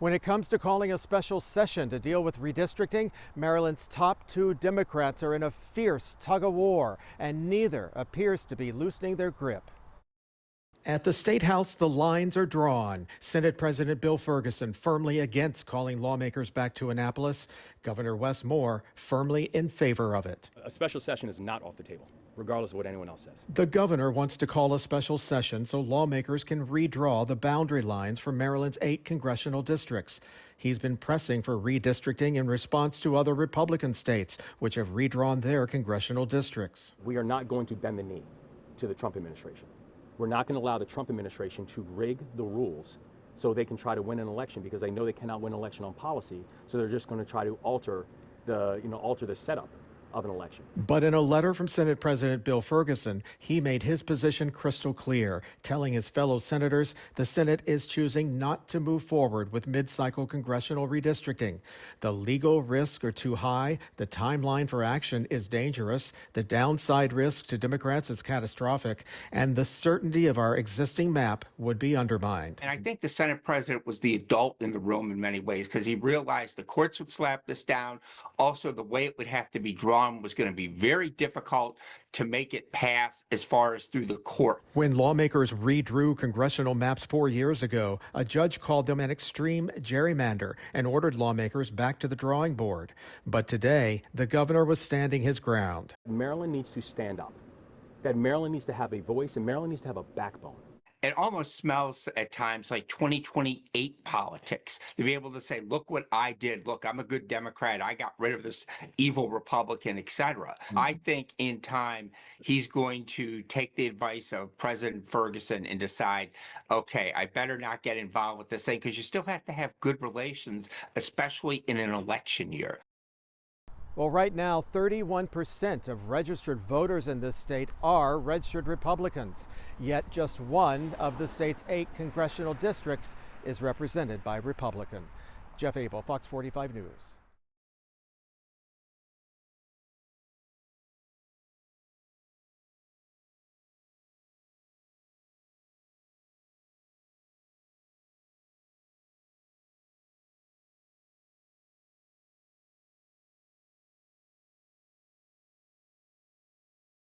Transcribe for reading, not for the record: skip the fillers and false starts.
When it comes to calling a special session to deal with redistricting, Maryland's top two Democrats are in a fierce tug-of-war, and neither appears to be loosening their grip. At the State House, the lines are drawn. Senate President Bill Ferguson firmly against calling lawmakers back to Annapolis. Governor Wes Moore firmly in favor of it. A special session is not off the table, regardless of what anyone else says. The governor wants to call a special session so lawmakers can redraw the boundary lines for Maryland's 8 congressional districts. He's been pressing for redistricting in response to other Republican states, which have redrawn their congressional districts. We are not going to bend the knee to the Trump administration. We're not going to allow the Trump administration to rig the rules so they can try to win an election, because they know they cannot win an election on policy. So they're just going to try to alter the setup of an election. But in a letter from Senate President Bill Ferguson, he made his position crystal clear, telling his fellow senators the Senate is choosing not to move forward with mid-cycle congressional redistricting. The legal risks are too high, the timeline for action is dangerous, the downside risk to Democrats is catastrophic, and the certainty of our existing map would be undermined. And I think the Senate president was the adult in the room in many ways, because he realized the courts would slap this down. Also, the way it would have to be drawn was going to be very difficult to make it pass as far as through the court. When lawmakers redrew congressional maps 4 years ago, a judge called them an extreme gerrymander and ordered lawmakers back to the drawing board. But today, the governor was standing his ground. Maryland needs to stand up. That Maryland needs to have a voice, and Maryland needs to have a backbone. It almost smells at times like 2028 politics, to be able to say, look what I did. Look, I'm a good Democrat. I got rid of this evil Republican, etc. I think in time, he's going to take the advice of President Ferguson and decide, okay, I better not get involved with this thing, because you still have to have good relations, especially in an election year. Well, right now, 31% of registered voters in this state are registered Republicans. Yet just one of the state's 8 congressional districts is represented by Republican. Jeff Abel, Fox 45 News.